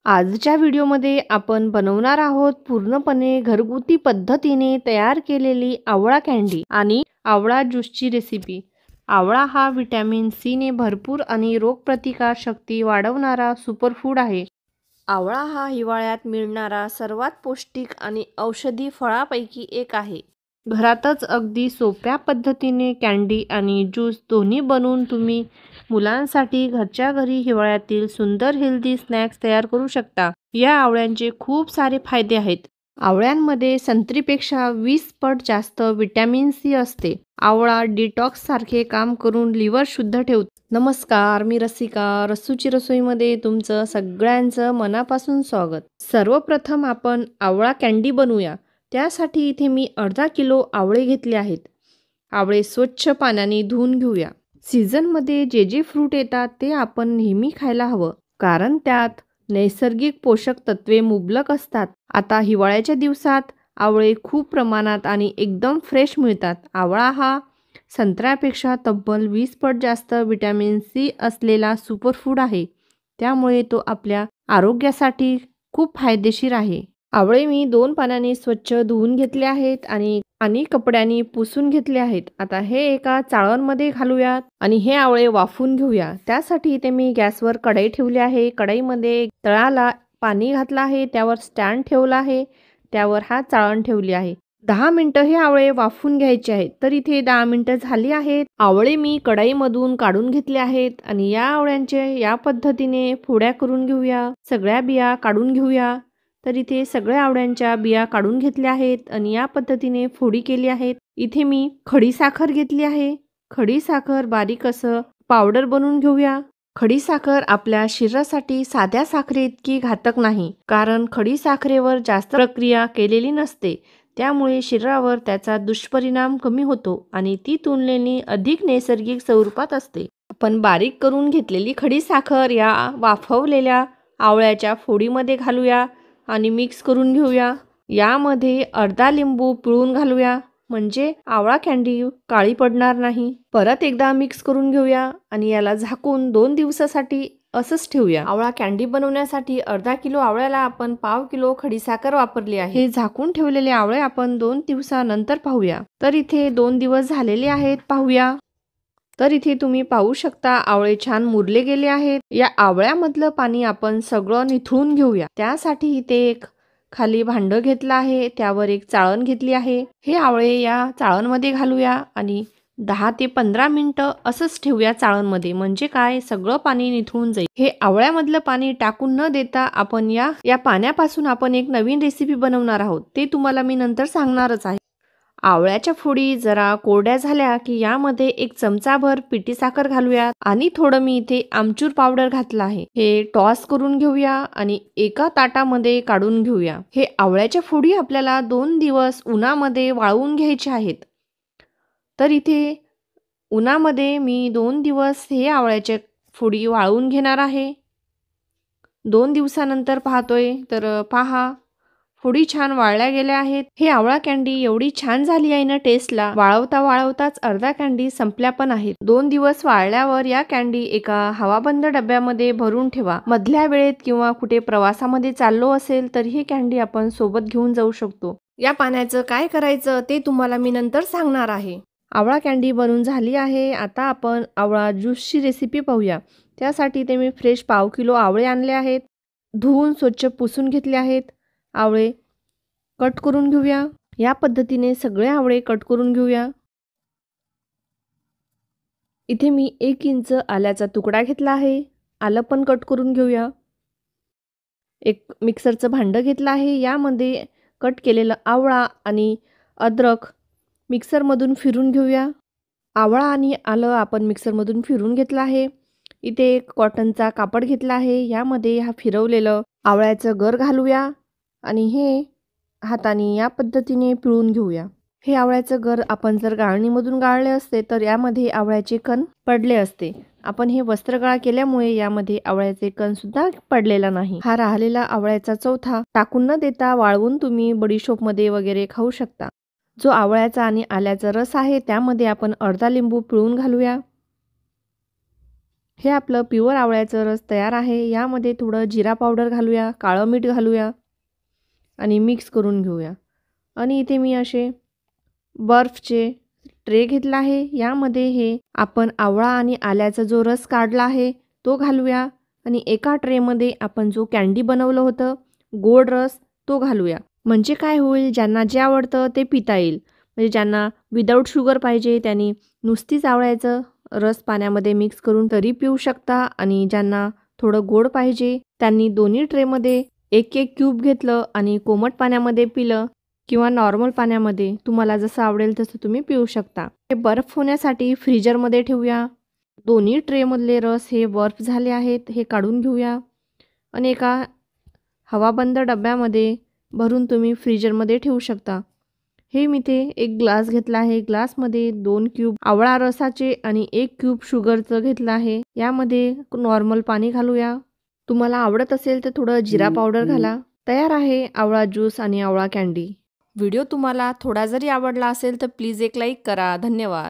आजच्या व्हिडिओमध्ये आपण बनवणार आहोत पूर्णपणे घरगुती पद्धतीने तयार केलेली आवळा कँडी आणि आवळा ज्यूसची रेसिपी। आवळा हा विटॅमिन सी ने भरपूर आणि रोगप्रतिकार शक्ती वाढवणारा सुपरफूड आहे। आवळा हा हिवाळ्यात मिळणारा सर्वात पौष्टिक आणि औषधी फळापैकी एक आहे। घरातच अगदी सोप्या पद्धतीने कँडी आणि ज्यूस दोन्ही बनवून तुम्ही मुलांसाठी घरच्या घरी हिवाळ्यातील सुंदर हेल्दी स्नॅक्स तयार करू शकता। या आवळ्यांचे खूप सारे फायदे आहेत। आवळ्यांमध्ये संत्रीपेक्षा 20 पट जास्त विटॅमिन सी असते। आवळा डिटॉक्स सारखे काम करून लिव्हर शुद्ध ठेवतो। नमस्कार, मी रसिका, रसूची रसोईमध्ये तुमचं सगळ्यांचं मनापासून स्वागत। सर्वप्रथम आपण आवळा कँडी बनवूया। त्यासाठी इथे मी अर्धा किलो आवळे घेतले आहेत। आवळे स्वच्छ पाण्याने धुवून घेऊया। सीझनमध्ये जे फ्रूट येतात ते आपण नेहमी खायला हवं, कारण त्यात नैसर्गिक पोषक तत्वे मुबलक असतात। आता हिवाळ्याच्या दिवसात आवळे खूप प्रमाणात आणि एकदम फ्रेश मिळतात। आवळा हा संत्र्यापेक्षा तब्बल 20 पट जास्त विटॅमिन सी असलेला सुपरफूड आहे, त्यामुळे तो आपल्या आरोग्यासाठी खूप फायदेशीर आहे। आवळे मी 2 पाण्याने स्वच्छ धुवून घेतले आहेत आणि कपड्याने पुसून घेतले आहेत। आता हे एका चाळणमध्ये घालूयात आणि हे आवळे वाफवून घेऊया। त्यासाठी इथे मी गॅसवर कढई ठेवली आहे। कढईमध्ये तळाला पाणी घातलं आहे, त्यावर स्टँड ठेवला आहे, त्यावर हा चाळण ठेवली आहे। 10 मिनिटं हे आवळे वाफवून घ्यायचे आहेत। तर इथे 10 मिनिटं झाली आहेत। आवळे मी कढईमधून काढून घेतले आहेत आणि या आवळ्यांचे या पद्धतीने फोड्या करून घेऊया। सगळ्या बिया काढून घेऊया। तर इथे सगळ्या आवळ्यांच्या बिया काढून घेतल्या आहेत आणि या पद्धतीने फोडी केली आहेत। इथे मी खडी साखर घेतली आहे। खडी साखर बारीक असं पावडर बनवून घेऊया। खडी साखर आपल्या शरीरासाठी साध्या साखरेइतकी घातक नाही, कारण खडी साखरेवर जास्त प्रक्रिया केलेली नसते, त्यामुळे शरीरावर त्याचा दुष्परिणाम कमी होतो आणि ती तुलनेने अधिक नैसर्गिक स्वरूपात असते। आपण बारीक करून घेतलेली खडी साखर या वाफवलेल्या आवळ्याच्या फोडीमध्ये घालूया आणि मिक्स करून घेऊया। यामध्ये अर्धा लिंबू पिळून घालूया, म्हणजे आवळा कँडी काळी पडणार नाही। परत एकदा मिक्स करून घेऊया आणि याला झाकून 2 दिवसासाठी असंच ठेवूया। आवळा कँडी बनवण्यासाठी अर्धा किलो आवळ्याला आपण पाव किलो खडीसाखर वापरली आहे। हे झाकून ठेवलेले आवळे आपण 2 दिवसानंतर पाहूया। तर इथे 2 दिवस झालेले आहेत, पाहूया। तर इथे तुम्ही पाहू शकता आवळे छान मुरले गेले आहेत। या आवळ्यामधलं पाणी आपण सगळं निथळून घेऊया। त्यासाठी इथे एक खाली भांडं घेतलं आहे, त्यावर एक चाळण घेतली आहे। हे आवळे या चाळणमध्ये घालूया आणि 10 ते 15 मिनिटं असंच ठेवूया चाळणमध्ये, म्हणजे काय सगळं पाणी निथळून जाईल। हे आवळ्यामधलं पाणी टाकून न देता आपण या पाण्यापासून आपण एक नवीन रेसिपी बनवणार आहोत, ते तुम्हाला मी नंतर सांगणारच आहे। आवळ्याच्या फोडी जरा कोरड्या झाल्या की यामध्ये 1 चमचाभर पिठी साखर घालूया आणि थोडं मी इथे आमचूर पावडर घातलं आहे। हे टॉस करून घेऊया आणि एका ताटामध्ये काढून घेऊया। हे आवळ्याच्या फोडी आपल्याला 2 दिवस उन्हामध्ये वाळवून घ्यायच्या आहेत। तर इथे उन्हामध्ये मी 2 दिवस हे आवळ्याच्या फोडी वाळवून घेणार आहे। 2 दिवसानंतर पाहतोय तर पहा, फोडी छान वाळल्या गेल्या आहेत। हे आवळा कँडी एवढी छान झाली आहे ना टेस्टला, वाळवताच अर्धा कँडी संपल्या पण आहेत। 2 दिवस वाळल्यावर या कँडी एका हवाबंद डब्यामध्ये भरून ठेवा। मधल्या वेळेत किंवा कुठे प्रवासामध्ये चाललो असेल तर ही कँडी आपण सोबत घेऊन जाऊ शकतो। या पाण्याचं काय करायचं ते तुम्हाला मी नंतर सांगणार आहे। आवळा कँडी बनवून झाली आहे। आता आपण आवळा ज्यूसची रेसिपी पाहूया। त्यासाठी ते मी फ्रेश पाव किलो आवळे आणले आहेत, धुवून स्वच्छ पुसून घेतले आहेत। आवळे कट करून घेऊया। या पद्धतीने सगळे आवळे कट करून घेऊया। इथे मी 1 इंच आल्याचा तुकडा घेतला आहे, आलं पण कट करून घेऊया। एक मिक्सरचं भांडं घेतलं आहे, यामध्ये कट केलेलं आवळा आणि अद्रक मिक्सरमधून फिरून घेऊया। आवळा आणि आलं आपण मिक्सरमधून फिरून घेतलं आहे। इथे एक कॉटनचा कापड घेतला आहे, यामध्ये हा फिरवलेलं आवळ्याचं गर घालूया आणि हे हाताने या पद्धतीने पिळून घेऊया। हे आवळ्याचं गर आपण जर गाळणीमधून गाळले असते तर यामध्ये आवळ्याचे कण पडले असते। आपण हे वस्त्रगाळ केल्यामुळे यामध्ये आवळ्याचे कण सुद्धा पडलेला नाही। हा राहिलेला आवळ्याचा चौथा टाकून न देता वाळवून तुम्ही बडीशोप मध्ये वगैरे खाऊ शकता। जो आवळ्याचा आणि आल्याचा रस आहे त्यामध्ये आपण अर्धा लिंबू पिळून घालूया। हे आपलं प्युअर आवळ्याचं रस तयार आहे। यामध्ये थोडं जिरा पावडर घालूया, काळं मीठ घालूया आणि मिक्स करून घेऊया। आणि इथे मी असे बर्फचे ट्रे घेतला आहे। यामध्ये हे आपण आवळा आणि आल्याचा जो रस काढला आहे तो घालूया आणि एका ट्रेमध्ये आपण जो कँडी बनवलं होतं गोड रस तो घालूया। म्हणजे काय होईल, ज्यांना जे आवडतं ते पिता येईल। म्हणजे ज्यांना विदाऊट शुगर पाहिजे त्यांनी नुसतीच आवळ्याचं रस पाण्यामध्ये मिक्स करून तरी पिऊ शकता आणि ज्यांना थोडं गोड पाहिजे त्यांनी दोन्ही ट्रेमध्ये एक एक क्यूब घेतलं आणि कोमट पाण्यामध्ये पिलं किंवा नॉर्मल पाण्यामध्ये, तुम्हाला जसं आवडेल तसं तुम्ही पिऊ शकता। हे बर्फ होण्यासाठी फ्रीजरमध्ये ठेवूया। दोन्ही ट्रेमधले रस हे बर्फ झाले आहेत, हे काढून घेऊया आणि एका हवाबंद डब्यामध्ये भरून तुम्ही फ्रीजरमध्ये ठेवू शकता। हे मी ते एक ग्लास घेतला आहे। ग्लासमध्ये 2 क्यूब आवळा रसाचे आणि 1 क्यूब शुगरचं घेतलं आहे। यामध्ये नॉर्मल पाणी घालूया। तुम्हाला आवडत असेल तर थोडं जिरा पावडर घाला। तयार आहे आवळा ज्यूस आणि आवळा कँडी। व्हिडिओ तुम्हाला थोडा जरी आवडला असेल तर प्लीज एक लाईक करा। धन्यवाद।